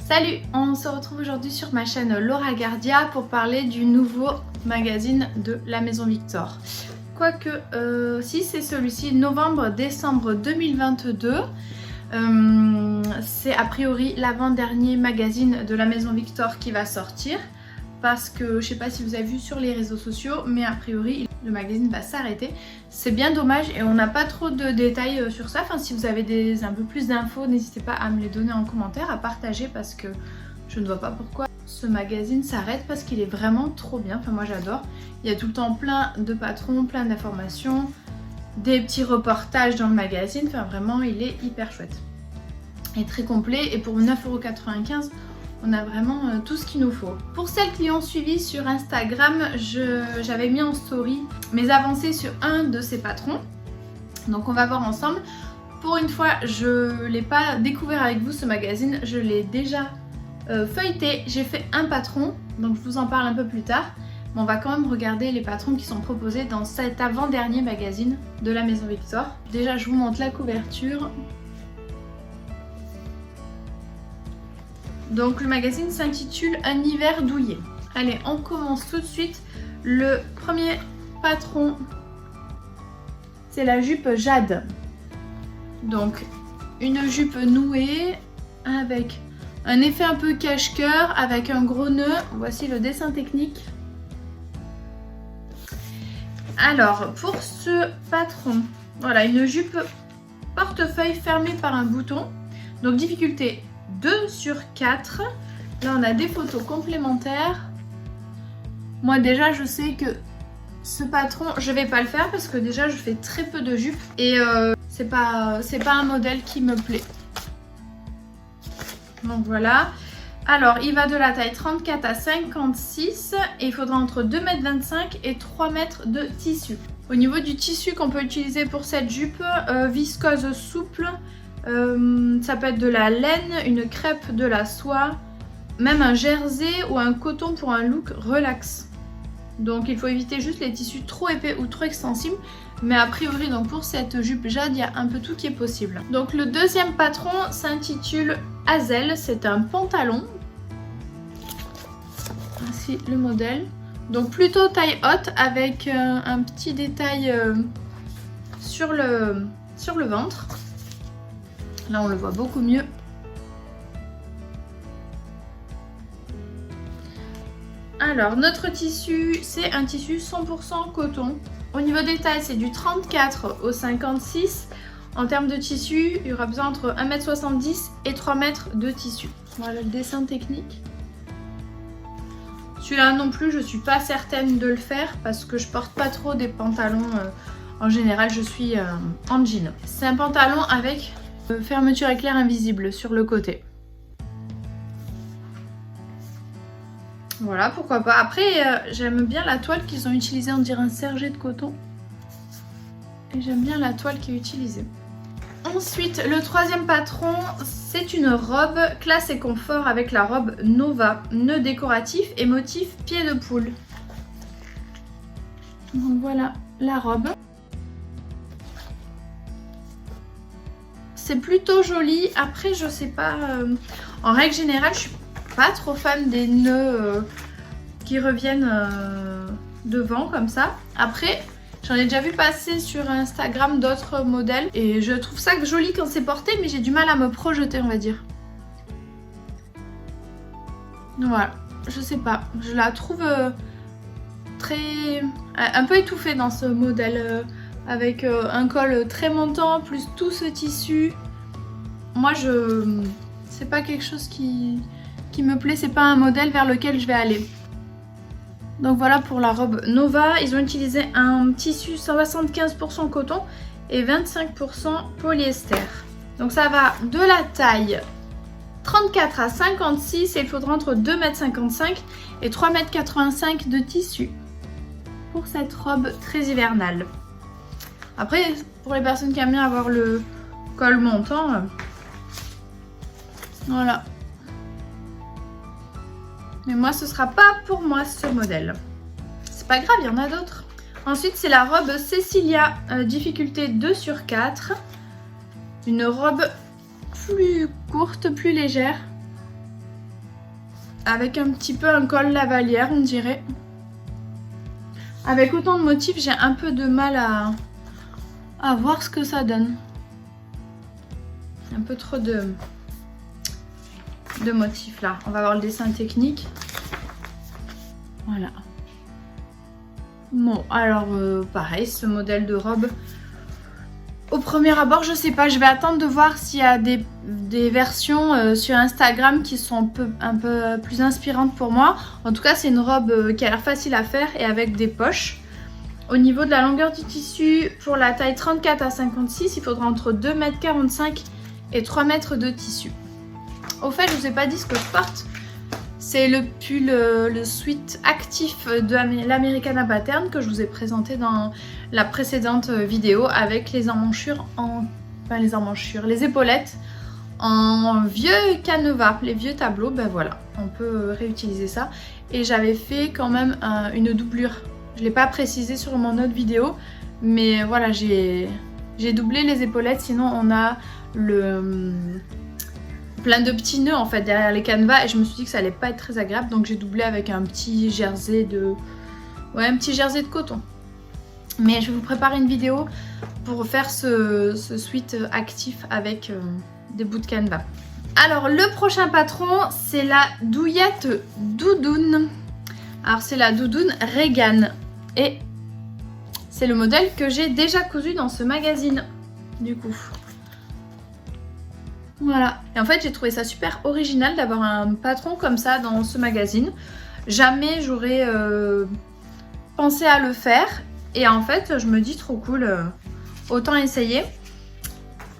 Salut, on se retrouve aujourd'hui sur ma chaîne Laura Gardia pour parler du nouveau magazine de la Maison Victor. Quoique, si c'est celui-ci, novembre-décembre 2022, c'est a priori l'avant-dernier magazine de la Maison Victor qui va sortir. Parce que je sais pas si vous avez vu sur les réseaux sociaux, mais a priori le magazine va s'arrêter. C'est bien dommage et on n'a pas trop de détails sur ça. Enfin, si vous avez un peu plus d'infos, n'hésitez pas à me les donner en commentaire, à partager parce que je ne vois pas pourquoi ce magazine s'arrête parce qu'il est vraiment trop bien. Enfin, moi j'adore. Il y a tout le temps plein de patrons, plein d'informations, des petits reportages dans le magazine. Enfin, vraiment, il est hyper chouette et très complet. Et pour 9,95 €, on a vraiment tout ce qu'il nous faut. Pour celles qui ont suivi sur Instagram, j'avais mis en story mes avancées sur un de ces patrons. Donc on va voir ensemble. Pour une fois, je ne l'ai pas découvert avec vous ce magazine, je l'ai déjà feuilleté. J'ai fait un patron, donc je vous en parle un peu plus tard. Mais on va quand même regarder les patrons qui sont proposés dans cet avant-dernier magazine de la Maison Victor. Déjà, je vous montre la couverture. Donc le magazine s'intitule Un hiver douillet. Allez, on commence tout de suite. Le premier patron, c'est la jupe Jade. Donc une jupe nouée avec un effet un peu cache-cœur, avec un gros nœud. Voici le dessin technique. Alors pour ce patron, voilà, une jupe portefeuille fermée par un bouton. Donc difficulté 2 sur 4. Là on a des photos complémentaires. Moi déjà je sais que ce patron je vais pas le faire parce que déjà je fais très peu de jupes et c'est pas un modèle qui me plaît. Donc voilà. Alors il va de la taille 34 à 56 et il faudra entre 2,25 m et 3 m de tissu. Au niveau du tissu qu'on peut utiliser pour cette jupe, viscose souple. Ça peut être de la laine, une crêpe, de la soie, même un jersey ou un coton pour un look relax. Donc il faut éviter juste les tissus trop épais ou trop extensibles. Mais a priori donc pour cette jupe Jade, il y a un peu tout qui est possible. Donc le deuxième patron s'intitule Hazel, c'est un pantalon. Ainsi le modèle. Donc plutôt taille haute avec un petit détail sur le ventre. Là on le voit beaucoup mieux. Alors notre tissu, c'est un tissu 100% coton. Au niveau des tailles, c'est du 34 au 56. En termes de tissu, il y aura besoin entre 1,70 m et 3 m de tissu. Voilà le dessin technique. Celui-là non plus, je suis pas certaine de le faire parce que je porte pas trop des pantalons. En général, je suis en jean. C'est un pantalon avec fermeture éclair invisible sur le côté. Voilà, pourquoi pas. Après, j'aime bien la toile qu'ils ont utilisée, on dirait un serge de coton. Et j'aime bien la toile qui est utilisée. Ensuite, le troisième patron, c'est une robe classe et confort avec la robe Nova, nœud décoratif et motif pied de poule. Donc voilà la robe. C'est plutôt joli. Après, je sais pas. En règle générale, je suis pas trop fan des nœuds qui reviennent devant comme ça. Après, j'en ai déjà vu passer sur Instagram d'autres modèles et je trouve ça joli quand c'est porté, mais j'ai du mal à me projeter, on va dire. Voilà, je sais pas. Je la trouve un peu étouffée dans ce modèle. Avec un col très montant, plus tout ce tissu. Moi, c'est pas quelque chose qui me plaît, c'est pas un modèle vers lequel je vais aller. Donc voilà pour la robe Nova. Ils ont utilisé un tissu 175% coton et 25% polyester. Donc ça va de la taille 34 à 56 et il faudra entre 2,55 m et 3,85 m de tissu pour cette robe très hivernale. Après, pour les personnes qui aiment bien avoir le col montant, voilà. Mais moi, ce sera pas pour moi ce modèle. C'est pas grave, il y en a d'autres. Ensuite, c'est la robe Cecilia, difficulté 2 sur 4. Une robe plus courte, plus légère. avec un petit peu un col lavalière on dirait. Avec autant de motifs, j'ai un peu de mal à voir ce que ça donne. Un peu trop de motifs là. On va voir le dessin technique. Voilà. Bon, alors pareil, ce modèle de robe, au premier abord, je sais pas, je vais attendre de voir s'il y a des versions sur Instagram qui sont un peu plus inspirantes pour moi. En tout cas, c'est une robe qui a l'air facile à faire et avec des poches. Au niveau de la longueur du tissu, pour la taille 34 à 56, il faudra entre 2,45 m et 3 mètres de tissu. Au fait, je vous ai pas dit ce que je porte. C'est le pull, le sweat actif de l'Americana Pattern que je vous ai présenté dans la précédente vidéo avec les emmanchures les épaulettes en vieux canevas, les vieux tableaux, ben voilà, on peut réutiliser ça. Et j'avais fait quand même une doublure. Je ne l'ai pas précisé sur mon autre vidéo, mais voilà, j'ai doublé les épaulettes, sinon on a plein de petits nœuds en fait derrière les canevas et je me suis dit que ça allait pas être très agréable, donc j'ai doublé avec un petit jersey de coton. Mais je vais vous préparer une vidéo pour faire ce sweat actif avec des bouts de canevas. Alors le prochain patron, c'est la douillette doudoune. Alors c'est la doudoune Regan et c'est le modèle que j'ai déjà cousu dans ce magazine du coup. Voilà, et en fait j'ai trouvé ça super original d'avoir un patron comme ça dans ce magazine. Jamais j'aurais pensé à le faire et en fait je me dis trop cool, autant essayer.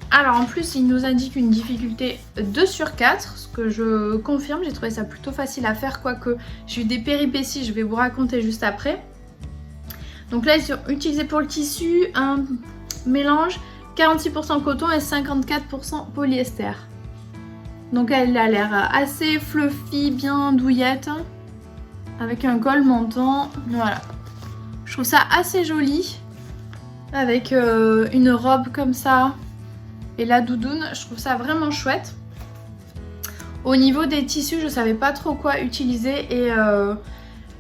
Alors en plus il nous indique une difficulté 2 sur 4, ce que je confirme, j'ai trouvé ça plutôt facile à faire, quoique j'ai eu des péripéties, je vais vous raconter juste après. Donc là ils ont utilisé pour le tissu un mélange 46% coton et 54% polyester. Donc elle a l'air assez fluffy, bien douillette, avec un col montant. Voilà. Je trouve ça assez joli, avec une robe comme ça et la doudoune. Je trouve ça vraiment chouette. Au niveau des tissus, je savais pas trop quoi utiliser et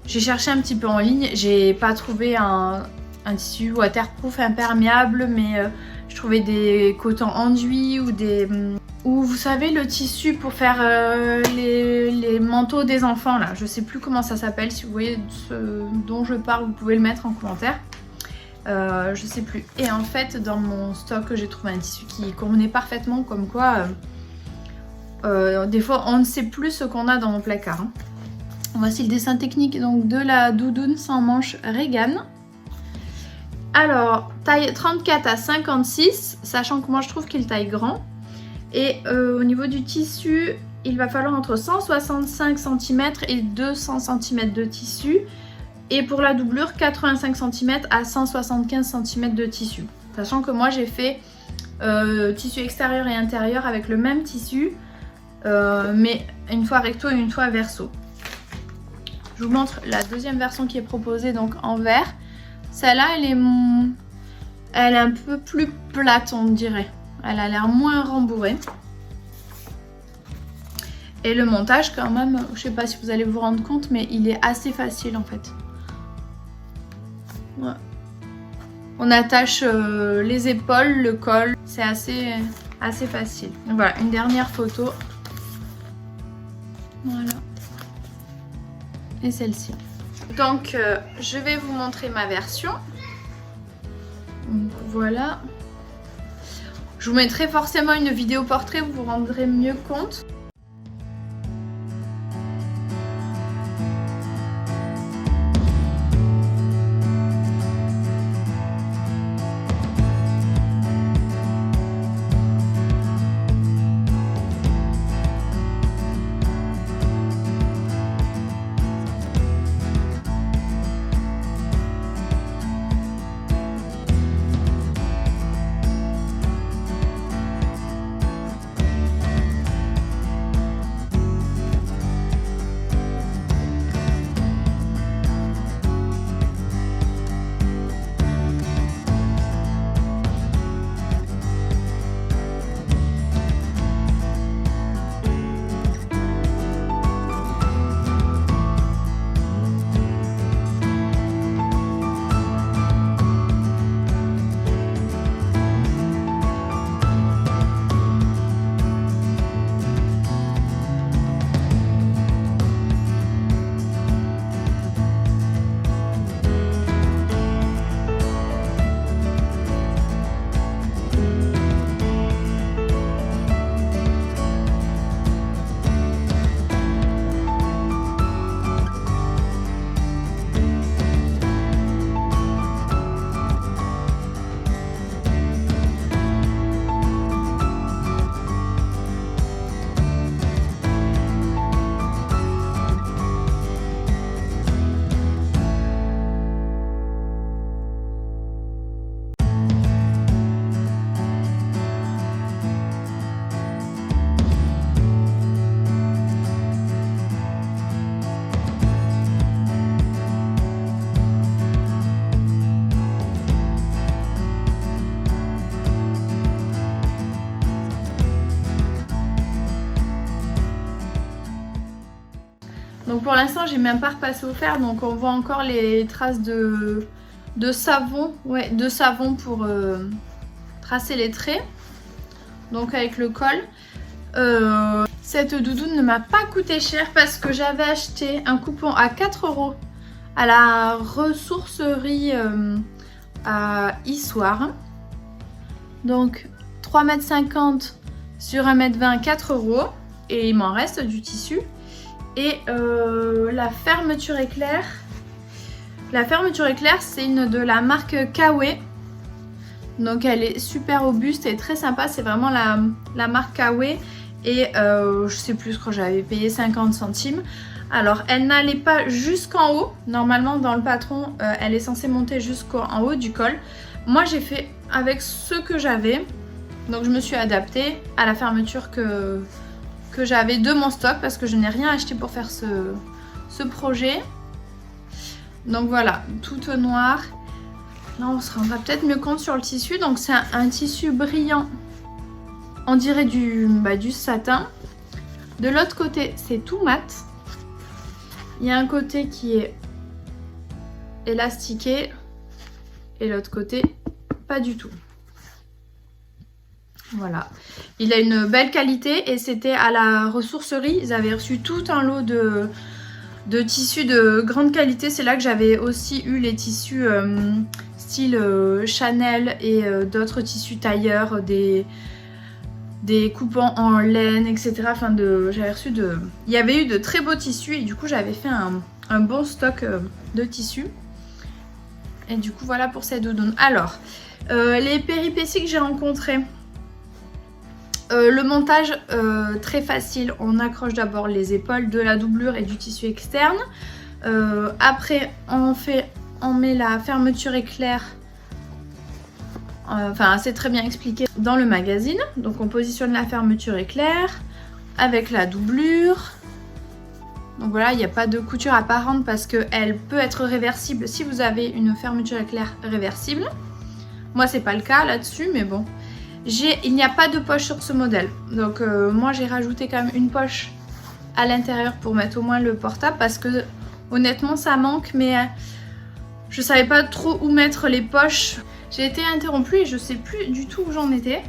j'ai cherché un petit peu en ligne. J'ai pas trouvé un tissu waterproof imperméable, mais je trouvais des cotons enduits ou vous savez le tissu pour faire les manteaux des enfants là, je sais plus comment ça s'appelle, si vous voyez ce dont je parle vous pouvez le mettre en commentaire, je sais plus. Et en fait dans mon stock j'ai trouvé un tissu qui convenait parfaitement, comme quoi des fois on ne sait plus ce qu'on a dans mon placard. Hein. Voici le dessin technique donc de la doudoune sans manches Regan. Alors, taille 34 à 56, sachant que moi je trouve qu'il taille grand. Et au niveau du tissu, il va falloir entre 165 cm et 200 cm de tissu. Et pour la doublure, 85 cm à 175 cm de tissu. Sachant que moi j'ai fait tissu extérieur et intérieur avec le même tissu, mais une fois recto et une fois verso. Je vous montre la deuxième version qui est proposée donc en vert. Celle-là, elle est un peu plus plate, on dirait. Elle a l'air moins rembourrée. Et le montage, quand même, je sais pas si vous allez vous rendre compte, mais il est assez facile en fait. Ouais. On attache les épaules, le col, c'est assez facile. Donc voilà, une dernière photo. Voilà. Et celle-ci. Donc je vais vous montrer ma version. Donc voilà. Je vous mettrai forcément une vidéo portrait, vous vous rendrez mieux compte. Donc pour l'instant j'ai même pas repassé au fer, donc on voit encore les traces de savon, ouais, de savon pour tracer les traits. Donc avec le col. Cette doudoune ne m'a pas coûté cher parce que j'avais acheté un coupon à 4 € à la ressourcerie à Issoire. Donc 3,50 m sur 1,20 m, 4 €. Et il m'en reste du tissu. Et la fermeture éclair. La fermeture éclair, c'est une de la marque Kawe. Donc elle est super robuste et très sympa. C'est vraiment la marque Kawe. Et je sais plus, je crois que j'avais payé 50 centimes. Alors elle n'allait pas jusqu'en haut. Normalement dans le patron, elle est censée monter jusqu'en haut du col. Moi j'ai fait avec ce que j'avais. Donc je me suis adaptée à la fermeture que j'avais de mon stock parce que je n'ai rien acheté pour faire ce projet. Donc voilà, toute noire. Là on se rendra peut-être mieux compte sur le tissu. Donc c'est un tissu brillant, on dirait du satin. De l'autre côté c'est tout mat. Il y a un côté qui est élastiqué et l'autre côté pas du tout. Voilà, il a une belle qualité et c'était à la ressourcerie. Ils avaient reçu tout un lot de tissus de grande qualité. C'est là que j'avais aussi eu les tissus style Chanel et d'autres tissus tailleurs, des coupons en laine, etc. Enfin, j'avais reçu il y avait eu de très beaux tissus et du coup j'avais fait un bon stock de tissus. Et du coup voilà pour cette doudoune. Alors, les péripéties que j'ai rencontrées. Le montage très facile, on accroche d'abord les épaules, de la doublure et du tissu externe. Après on met la fermeture éclair, enfin c'est très bien expliqué dans le magazine. Donc on positionne la fermeture éclair avec la doublure. Donc voilà, il n'y a pas de couture apparente parce qu'elle peut être réversible si vous avez une fermeture éclair réversible. Moi c'est pas le cas là-dessus, mais bon. Il n'y a pas de poche sur ce modèle, donc moi j'ai rajouté quand même une poche à l'intérieur pour mettre au moins le portable parce que honnêtement ça manque, mais je savais pas trop où mettre les poches. J'ai été interrompue et je sais plus du tout où j'en étais.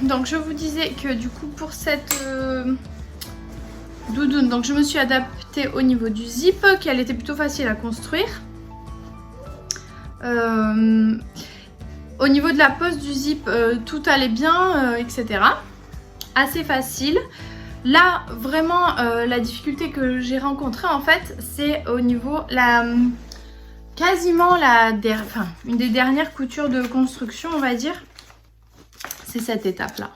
Donc je vous disais que du coup pour cette doudoune, donc je me suis adaptée au niveau du zip, qu'elle était plutôt facile à construire. Au niveau de la pose du zip, tout allait bien, etc. Assez facile. Là, vraiment, la difficulté que j'ai rencontrée, en fait, c'est au niveau, quasiment une des dernières coutures de construction, on va dire. C'est cette étape-là.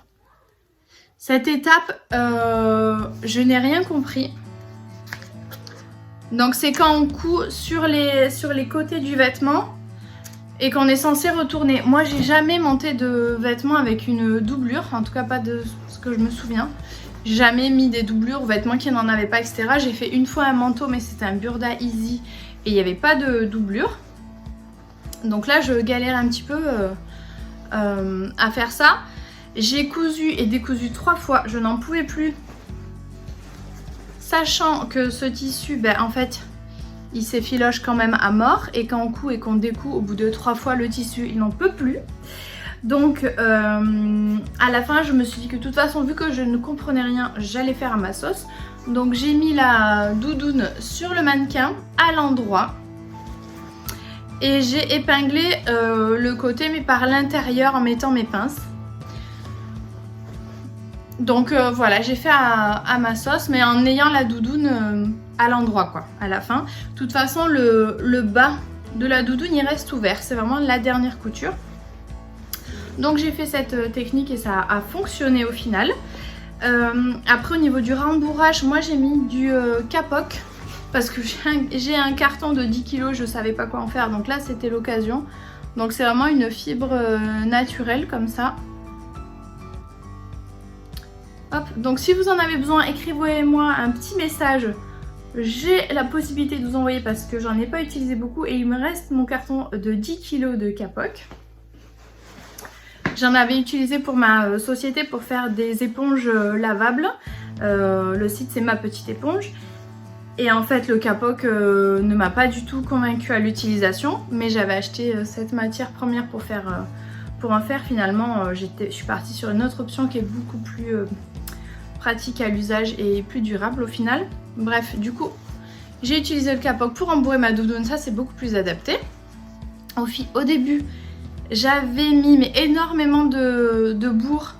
Cette étape, je n'ai rien compris. Donc, c'est quand on coud sur les côtés du vêtement. Et qu'on est censé retourner. Moi j'ai jamais monté de vêtements avec une doublure, en tout cas pas de ce que je me souviens. J'ai jamais mis des doublures aux vêtements qui n'en avaient pas, etc. J'ai fait une fois un manteau mais c'était un Burda Easy et il n'y avait pas de doublure. Donc là je galère un petit peu à faire ça. J'ai cousu et décousu 3 fois, je n'en pouvais plus. Sachant que ce tissu, en fait... il s'effiloche quand même à mort et quand on coud et qu'on découd au bout de 3 fois le tissu il n'en peut plus. Donc à la fin je me suis dit que de toute façon vu que je ne comprenais rien j'allais faire à ma sauce. Donc j'ai mis la doudoune sur le mannequin à l'endroit et j'ai épinglé le côté mais par l'intérieur en mettant mes pinces. Donc voilà, j'ai fait à ma sauce mais en ayant la doudoune à l'endroit quoi, à la fin. De toute façon le bas de la doudoune il reste ouvert, c'est vraiment la dernière couture. Donc j'ai fait cette technique et ça a fonctionné au final. Après au niveau du rembourrage, moi j'ai mis du capoc parce que j'ai un carton de 10 kg, je savais pas quoi en faire donc là c'était l'occasion. Donc c'est vraiment une fibre naturelle comme ça. Hop, donc si vous en avez besoin, écrivez-moi un petit message. J'ai la possibilité de vous envoyer parce que j'en ai pas utilisé beaucoup et il me reste mon carton de 10 kg de capoc. J'en avais utilisé pour ma société pour faire des éponges lavables. Le site c'est Ma Petite Éponge. Et en fait le Kapok ne m'a pas du tout convaincue à l'utilisation, mais j'avais acheté cette matière première pour en faire. Finalement je suis partie sur une autre option qui est beaucoup plus pratique à l'usage et plus durable au final. Bref, du coup j'ai utilisé le Kapok pour embourrer ma doudoune, ça c'est beaucoup plus adapté. Au début j'avais mis énormément de bourre.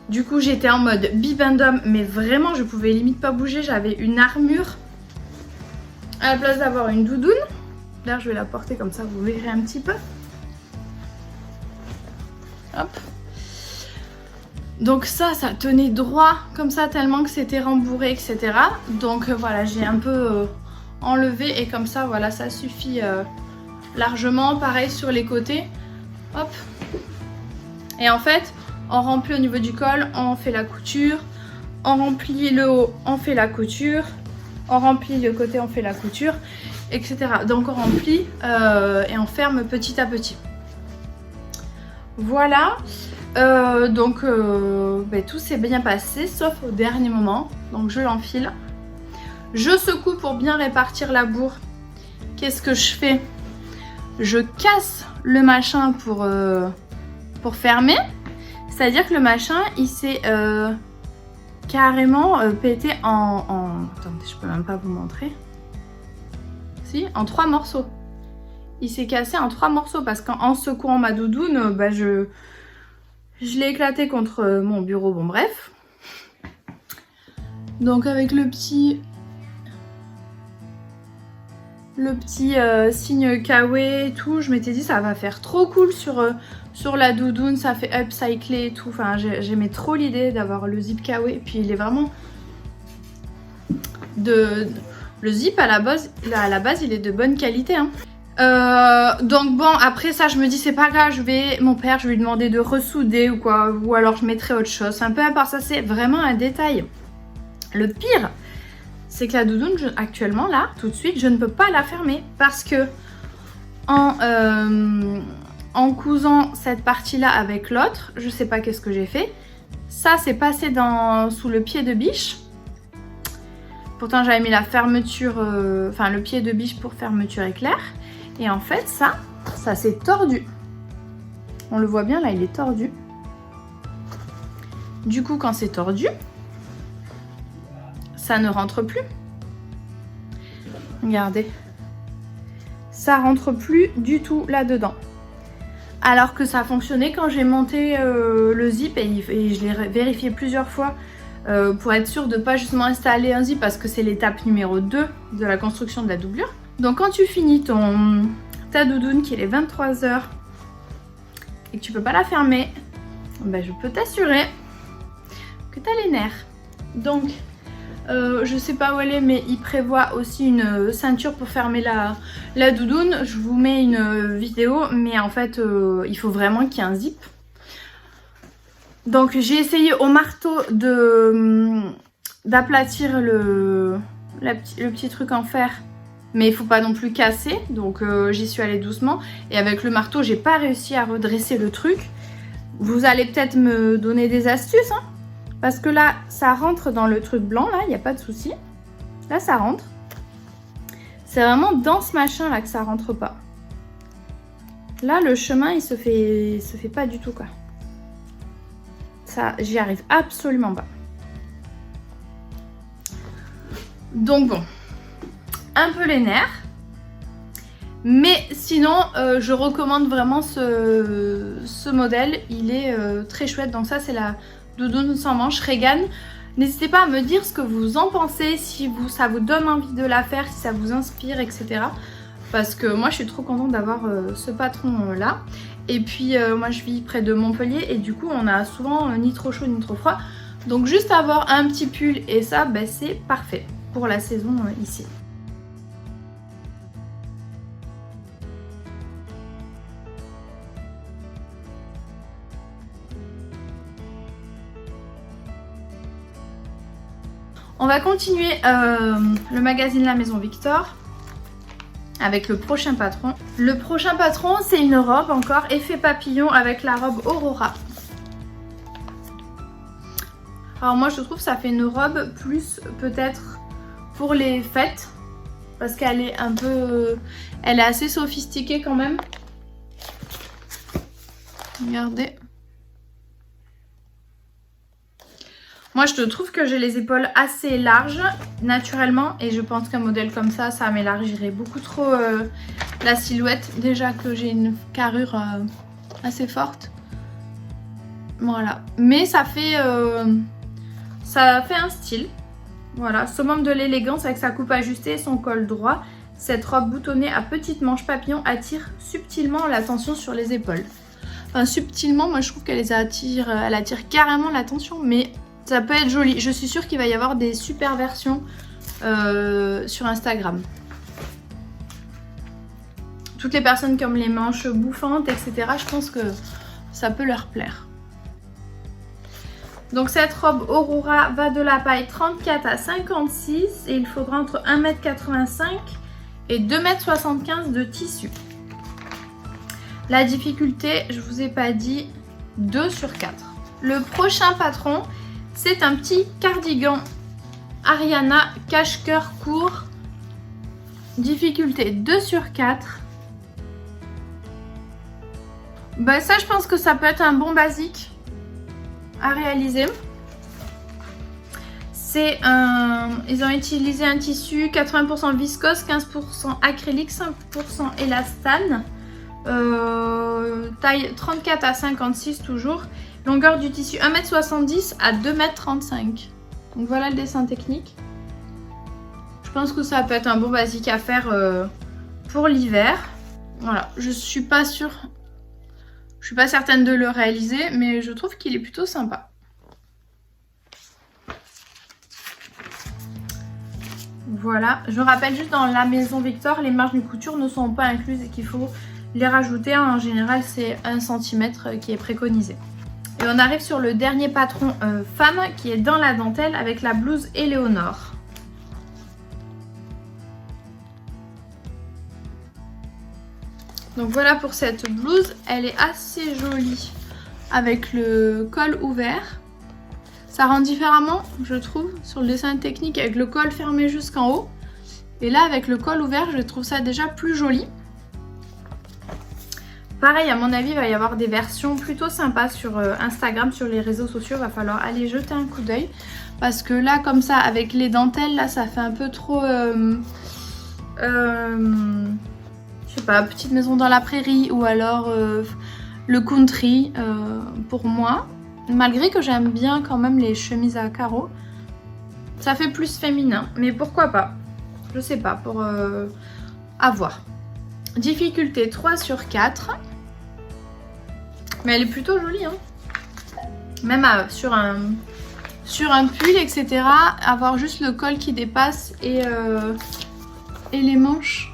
Du coup j'étais en mode bibendum, mais vraiment je pouvais limite pas bouger, j'avais une armure à la place d'avoir une doudoune. D'ailleurs je vais la porter comme ça, vous verrez un petit peu. Hop. Donc ça tenait droit comme ça tellement que c'était rembourré, etc. Donc voilà, j'ai un peu enlevé et comme ça voilà, ça suffit largement. Pareil sur les côtés. Hop. Et en fait, on remplit au niveau du col, on fait la couture. On remplit le haut, on fait la couture. On remplit le côté, on fait la couture, etc. Donc on remplit et on ferme petit à petit. Voilà. Tout s'est bien passé sauf au dernier moment. Donc je l'enfile. Je secoue pour bien répartir la bourre. Qu'est-ce que je fais? Je casse le machin pour fermer. C'est-à-dire que le machin il s'est carrément pété Attendez, je peux même pas vous montrer. Si, en 3 morceaux. Il s'est cassé en 3 morceaux parce qu'en secouant ma doudoune, je l'ai éclaté contre mon bureau. Bon bref. Donc avec le petit signe kawaii et tout, je m'étais dit ça va faire trop cool sur la doudoune, ça fait upcycler et tout. Enfin j'aimais trop l'idée d'avoir le zip kawaii. Puis il est vraiment le zip à la base il est de bonne qualité hein. Donc bon, après ça je me dis c'est pas grave, je vais lui demander de ressouder ou quoi, ou alors je mettrai autre chose, un peu à part ça, c'est vraiment un détail. Le pire c'est que la doudoune actuellement là tout de suite je ne peux pas la fermer parce que en cousant cette partie là avec l'autre, je sais pas qu'est-ce que j'ai fait, ça s'est passé sous le pied de biche. Pourtant j'avais mis la fermeture, le pied de biche pour fermeture éclair. Et en fait ça s'est tordu. On le voit bien là, il est tordu. Du coup quand c'est tordu, ça ne rentre plus. Regardez. Ça rentre plus du tout là-dedans. Alors que ça fonctionnait quand j'ai monté le zip et je l'ai vérifié plusieurs fois pour être sûre de ne pas justement installer un zip parce que c'est l'étape numéro 2 de la construction de la doublure. Donc quand tu finis ta doudoune qu'il est 23 h et que tu peux pas la fermer, je peux t'assurer que tu as les nerfs. Donc je sais pas où elle est, mais il prévoit aussi une ceinture pour fermer la doudoune. Je vous mets une vidéo, mais en fait il faut vraiment qu'il y ait un zip. Donc j'ai essayé au marteau d'aplatir le petit truc en fer, mais il faut pas non plus casser, donc j'y suis allée doucement. Et avec le marteau j'ai pas réussi à redresser le truc. Vous allez peut-être me donner des astuces hein, parce que là ça rentre dans le truc blanc, là il n'y a pas de souci. Là ça rentre. C'est vraiment dans ce machin là que ça rentre pas. Là le chemin il se fait pas du tout quoi. Ça j'y arrive absolument pas. Donc bon, un peu les nerfs, mais sinon je recommande vraiment ce modèle, il est très chouette. Donc ça c'est la doudoune sans manches Regan. N'hésitez pas à me dire ce que vous en pensez, si ça vous donne envie de la faire, si ça vous inspire, etc. Parce que moi je suis trop contente d'avoir ce patron là. Et puis moi je vis près de Montpellier et du coup on a souvent ni trop chaud ni trop froid. Donc juste avoir un petit pull et ça c'est parfait pour la saison ici. On va continuer le magazine La Maison Victor avec le prochain patron. Le prochain patron c'est une robe encore effet papillon avec la robe Aurora. Alors moi je trouve que ça fait une robe plus peut-être pour les fêtes. Parce qu'elle est un peu... Elle est assez sophistiquée quand même. Regardez. Moi je trouve que j'ai les épaules assez larges naturellement. Et je pense qu'un modèle comme ça m'élargirait beaucoup trop la silhouette. Déjà que j'ai une carrure assez forte. Voilà. Mais ça fait un style. Voilà, summum de l'élégance avec sa coupe ajustée et son col droit. Cette robe boutonnée à petites manches papillons attire subtilement l'attention sur les épaules. Enfin subtilement, moi je trouve qu'elle elle attire carrément l'attention, mais ça peut être joli. Je suis sûre qu'il va y avoir des super versions sur Instagram. Toutes les personnes qui ont les manches bouffantes, etc., je pense que ça peut leur plaire. Donc cette robe Aurora va de la taille 34 à 56 et il faudra entre 1,85 m et 2,75 m de tissu. La difficulté, je vous ai pas dit, 2 sur 4. Le prochain patron, c'est un petit cardigan Ariana cache-cœur court. Difficulté 2 sur 4. Bah ça je pense que ça peut être un bon basique à réaliser. C'est ils ont utilisé un tissu 80% viscose, 15% acrylique, 5% élastane, taille 34 à 56 toujours, longueur du tissu 1,70 m à 2,35 m. Donc voilà le dessin technique. Je pense que ça peut être un bon basique à faire pour l'hiver. Voilà, je suis pas sûre. Je suis pas certaine de le réaliser, mais je trouve qu'il est plutôt sympa. Voilà, je rappelle juste dans la maison Victor, les marges de couture ne sont pas incluses et qu'il faut les rajouter. En général, c'est 1 cm qui est préconisé. Et on arrive sur le dernier patron femme qui est dans la dentelle avec la blouse Éléonore. Donc voilà pour cette blouse, elle est assez jolie avec le col ouvert. Ça rend différemment, je trouve, sur le dessin technique avec le col fermé jusqu'en haut. Et là, avec le col ouvert, je trouve ça déjà plus joli. Pareil, à mon avis, il va y avoir des versions plutôt sympas sur Instagram, sur les réseaux sociaux. Il va falloir aller jeter un coup d'œil. Parce que là, comme ça, avec les dentelles, là, ça fait un peu trop... je sais pas, petite maison dans la prairie ou alors le country pour moi. Malgré que j'aime bien quand même les chemises à carreaux. Ça fait plus féminin, mais pourquoi pas? Je sais pas, pour à voir. Difficulté 3 sur 4. Mais elle est plutôt jolie, hein. Même sur un pull, etc. Avoir juste le col qui dépasse et les manches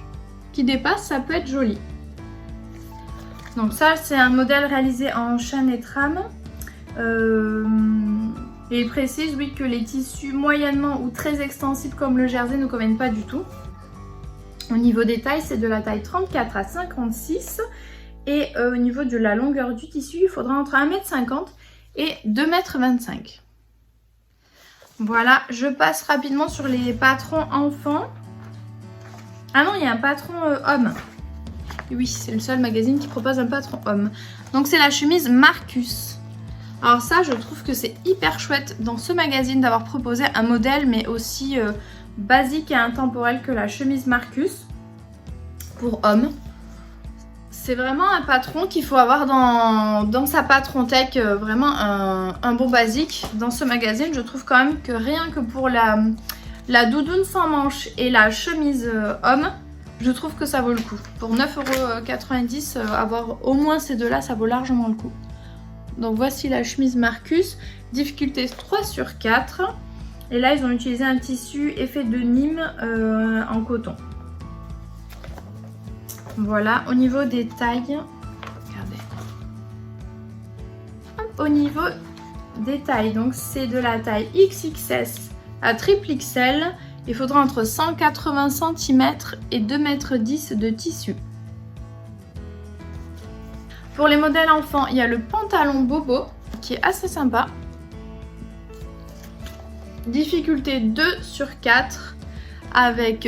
qui dépasse, ça peut être joli. Donc ça c'est un modèle réalisé en chaîne et trame. Et il précise oui que les tissus moyennement ou très extensibles comme le jersey ne conviennent pas du tout. Au niveau des tailles, c'est de la taille 34 à 56 et au niveau de la longueur du tissu, il faudra entre 1,50 m et 2,25 m. Voilà, je passe rapidement sur les patrons enfants. Ah non, il y a un patron homme. Oui, c'est le seul magazine qui propose un patron homme. Donc c'est la chemise Marcus. Alors ça, je trouve que c'est hyper chouette dans ce magazine d'avoir proposé un modèle, mais aussi basique et intemporel que la chemise Marcus pour homme. C'est vraiment un patron qu'il faut avoir dans sa patron tech, vraiment un bon basique. Dans ce magazine, je trouve quand même que rien que pour la doudoune sans manches et la chemise homme, je trouve que ça vaut le coup. Pour 9,90 €, avoir au moins ces deux-là, ça vaut largement le coup. Donc voici la chemise Marcus, difficulté 3 sur 4. Et là, ils ont utilisé un tissu effet de Nîmes en coton. Voilà, au niveau des tailles, regardez. Hop, au niveau des tailles, donc c'est de la taille XXS à triple XL. Il faudra entre 180 cm et 2,10 m de tissu. Pour les modèles enfants, il y a le pantalon bobo qui est assez sympa. difficulté 2 sur 4 avec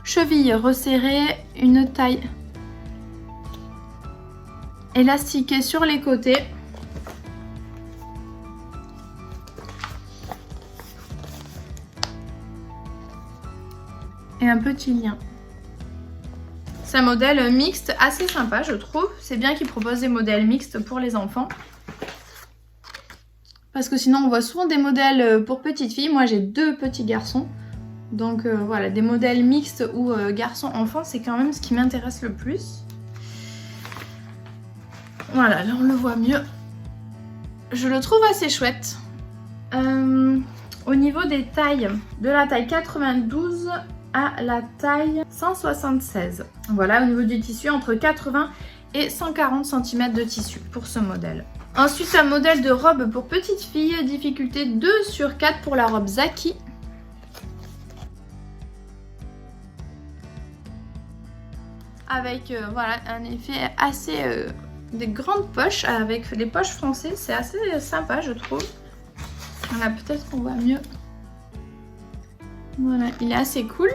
cheville resserrée, une taille élastiquée sur les côtés. Et un petit lien. C'est un modèle mixte assez sympa je trouve. C'est bien qu'ils proposent des modèles mixtes pour les enfants. Parce que sinon on voit souvent des modèles pour petites filles. Moi j'ai 2 petits garçons. Donc voilà, des modèles mixtes ou garçons-enfants, c'est quand même ce qui m'intéresse le plus. Voilà, là on le voit mieux. Je le trouve assez chouette. Au niveau des tailles, de la taille 92 à la taille 176. Voilà, au niveau du tissu, entre 80 et 140 cm de tissu pour ce modèle. Ensuite, un modèle de robe pour petite fille, difficulté 2 sur 4 pour la robe Zaki. Avec voilà, un effet assez... des grandes poches, avec les poches froncées, c'est assez sympa je trouve. Voilà, peut-être qu'on voit mieux. Voilà, il est assez cool,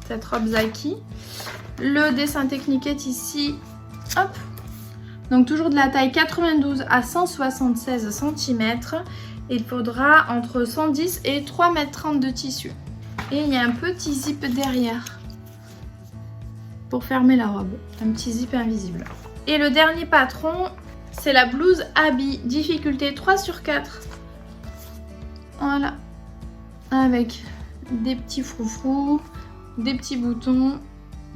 cette robe Zaki. Le dessin technique est ici, hop. Donc toujours de la taille 92 à 176 cm. Il faudra entre 110 et 3,30 m de tissu. Et il y a un petit zip derrière pour fermer la robe, un petit zip invisible. Et le dernier patron, c'est la blouse habit, difficulté 3 sur 4. Voilà, avec des petits froufrous, des petits boutons.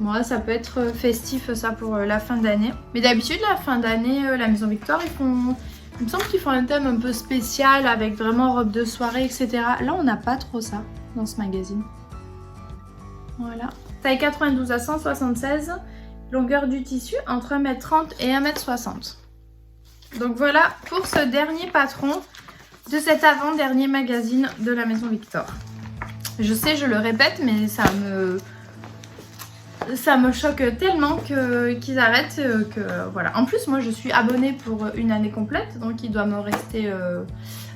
Bon, là, ça peut être festif ça pour la fin d'année. Mais d'habitude la fin d'année, la Maison Victoire, il me semble qu'ils font un thème un peu spécial avec vraiment robe de soirée, etc. Là on n'a pas trop ça dans ce magazine. Voilà. Taille 92 à 176, longueur du tissu entre 1,30 m et 1,60 m. Donc voilà pour ce dernier patron de cet avant-dernier magazine de la Maison Victoire. Je sais, je le répète, mais ça me choque tellement qu'ils arrêtent que voilà. En plus, moi je suis abonnée pour une année complète, donc il doit me rester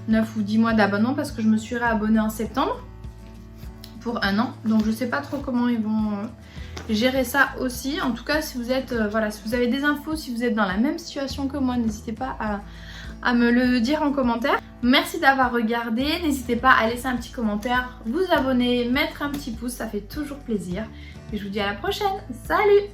9 ou 10 mois d'abonnement parce que je me suis réabonnée en septembre pour 1 an. Donc je sais pas trop comment ils vont gérer ça aussi. En tout cas, si vous êtes voilà, si vous avez des infos, si vous êtes dans la même situation que moi, n'hésitez pas à me le dire en commentaire. Merci d'avoir regardé, n'hésitez pas à laisser un petit commentaire, vous abonner, mettre un petit pouce, ça fait toujours plaisir. Et je vous dis à la prochaine, salut!